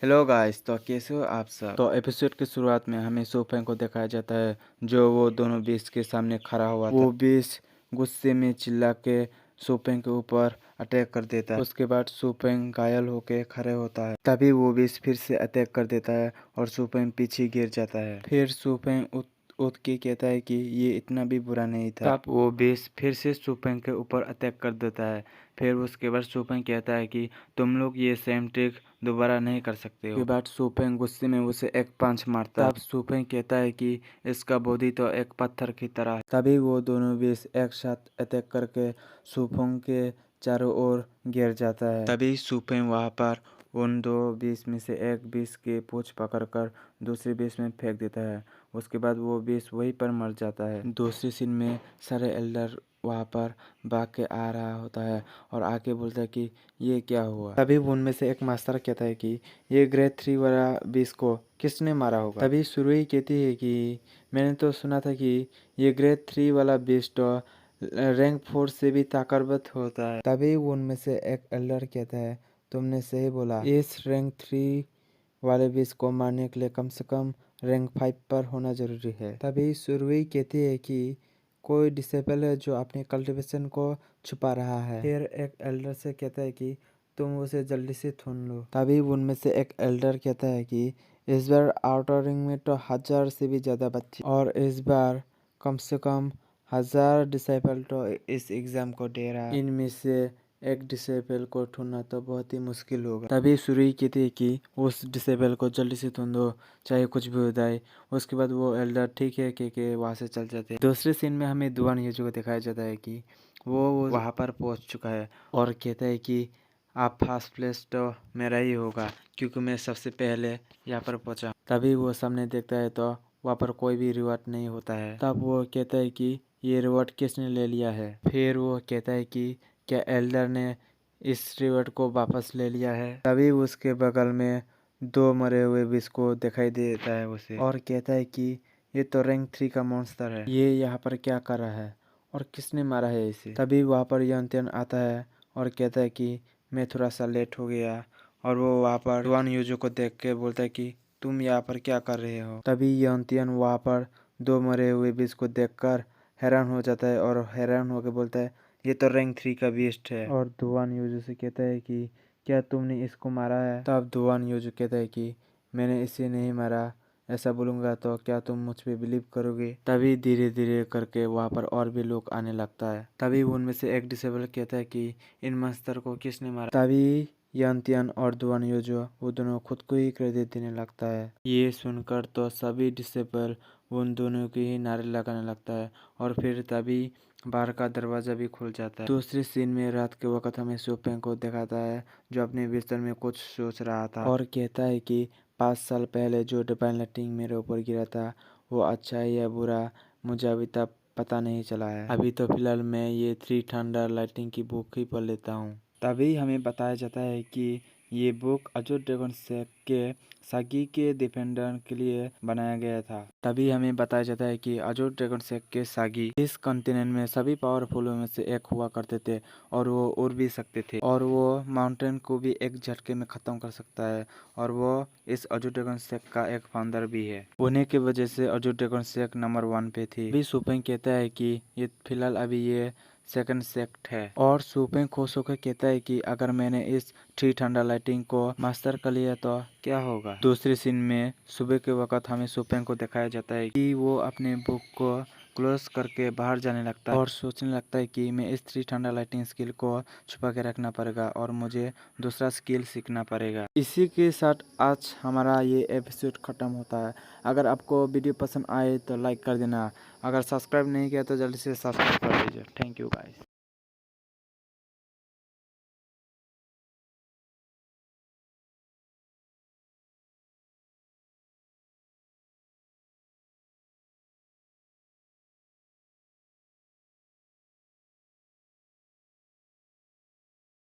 Hello guys, तो कैसे हो आप सब। तो एपिसोड की शुरुआत में हमें सोफेंग को दिखाया जाता है जो वो दोनों बीस के सामने खड़ा हुआ था। वो बीस गुस्से में चिल्ला के सोफेंग के ऊपर अटैक कर देता है। उसके बाद सोफेंग घायल होके खड़े होता है। तभी वो बीस फिर से अटैक कर देता है और सोफेंग पीछे गिर जाता है। फिर सोफेंग उठ के कहता है कि ये इतना भी बुरा नहीं था। तब वो बीस फिर से सोफेंग के ऊपर अटैक कर देता है। फिर उसके बाद सोफेंग कहता है कि तुम लोग ये सेम ट्रिक दोबारा नहीं कर सकते हो। के बाद सोफेंग गुस्से में उसे एक पंच मारता है। तब सोफेंग कहता है कि इसका बॉडी तो एक पत्थर की तरह है। तभी वो दोनों बीस एक साथ अटैक करके सोफेंग के चारों ओर गिर जाता है। तभी सोफेंग वहां पर उन दो बीस में से एक बीस की पूंछ पकड़कर दूसरे बीस में फेंक देता है। उसके बाद वो बीस वहीं पर मर जाता है। दूसरी सीन में सारे एल्डर वहाँ पर भाग के आ रहा होता है और आके बोलता है कि ये क्या हुआ। तभी उनमें से एक मास्टर कहता है कि ये ग्रेड 3 वाला बीस को किसने मारा होगा। तभी सुरुई कहती है कि मैंने तो सुना था कि ये ग्रेड 3 वाला बीस तो रैंक 4 से भी ताकतवर होता है। तभी उनमें से एक एल्डर कहता है तुमने सही बोला, इस रैंक 3 वाले बीस को मारने के लिए कम से कम रैंक 5 पर होना जरूरी है। तभी सुरुई कहती है कि कोई डिसेबल है जो अपने कल्टीवेशन को छुपा रहा है। फिर एक एल्डर से कहता है कि तुम उसे जल्दी से ढूंढ लो। तभी उनमें से एक एल्डर कहता है कि इस बार आउटर रिंग में तो 1000 से भी ज्यादा बच्चे और इस बार कम से कम 1000 डिसेबल तो इस एग्जाम को दे रहा है। इनमें से एक डिसेबल को ढूंढना तो बहुत ही मुश्किल होगा। तभी सुरुई कहती है कि उस डिसेबल को जल्दी से ढूंढो चाहे कुछ भी हो जाए। उसके बाद वो एल्डर ठीक है के वहाँ से चल जाते हैं। दूसरे सीन में हमें दुआन यूजू को दिखाया जाता है कि वो वहाँ पर पहुँच चुका है और कहता है कि आप फर्स्ट प्लेस तो मेरा ही होगा क्योंकि मैं सबसे पहले यहाँ पर पहुँचा। तभी वो सामने देखता है तो वहाँ पर कोई भी रिवॉर्ड नहीं होता है। तब वो कहता है कि ये रिवॉर्ड किसने ले लिया है। फिर वो कहता है कि क्या एल्डर ने इस रिवॉर्ड को वापस ले लिया है। तभी उसके बगल में दो मरे हुए बीस को दिखाई देता है उसे और कहता है कि ये तो रैंक 3 का मॉन्स्टर है, ये यहाँ पर क्या कर रहा है और किसने मारा है इसे। तभी वहाँ पर यंतियन आता है और कहता है कि मैं थोड़ा सा लेट हो गया और वो वहाँ पर दुआन यूजू को देख के बोलता है कि तुम यहाँ पर क्या कर रहे हो। तभी यंतियन वहाँ पर दो मरे हुए बीस को देखकर हैरान हो जाता है और हैरान होकर बोलता है ये तो रैंक 3 का बीस्ट है। और दुआन यूजू से कहता है कि क्या तुमने इसको मारा है। तब दुआन यूजू कहता है कि मैंने इसे नहीं मारा, ऐसा बोलूंगा तो क्या तुम मुझ पे बिलीव करोगे। तभी धीरे धीरे करके वहाँ पर और भी लोग आने लगता है। तभी उनमें से एक डिसेबल कहता है कि इन मास्टर को किसने मारा। तभी यंतियन और दुआन यूजू वो दोनों खुद को ही क्रेडिट देने लगता है। ये सुनकर तो सभी डिसेबल उन दोनों के ही नारे लगाने लगता है और फिर तभी बाहर का दरवाजा भी खुल जाता है। दूसरी सीन में रात के वक्त हमें सोफेंग को दिखाता है जो अपने बिस्तर में कुछ सोच रहा था और कहता है कि 5 साल पहले जो डिवाइन लाइटिंग मेरे ऊपर गिरा था वो अच्छा है या बुरा मुझे अभी तक पता नहीं चला है। अभी तो फिलहाल मैं ये 3 थंडर लाइटिंग की बुक ही पढ़ लेता हूँ। तभी हमें बताया जाता है कि ये बुक अजूर ड्रैगन सेक के सागी के डिफेंडर के लिए बनाया गया था। तभी हमें बताया जाता है कि अजूर ड्रैगन सेक के सागी इस कॉन्टिनेंट में सभी पावरफुल में से एक हुआ करते थे और वो उड़ भी सकते थे और वो माउंटेन को भी एक झटके में खत्म कर सकता है और वो इस अजूर ड्रैगन सेक का एक फाउंडर भी है। उन्हीं की वजह से अजूर ड्रैगन सेक नंबर 1 पे थी। अभी सोफेंग कहता है कि ये फिलहाल अभी ये सेकंड सेक्ट है और सोफेंग खुश होकर कहता है कि अगर मैंने इस 3 थंडर लाइटिंग को मास्टर कर लिया तो क्या होगा। दूसरी सीन में सुबह के वक्त हमें सोफेंग को दिखाया जाता है कि वो अपने बुक को क्लोज करके बाहर जाने लगता है और सोचने लगता है कि मैं इस 3 थंडर लाइटिंग स्किल को छुपा के रखना पड़ेगा और मुझे दूसरा स्किल सीखना पड़ेगा। इसी के साथ आज हमारा ये एपिसोड खत्म होता है। अगर आपको वीडियो पसंद आए तो लाइक कर देना, अगर सब्सक्राइब नहीं किया तो जल्दी से सब्सक्राइब कर दीजिए। Thank you guys.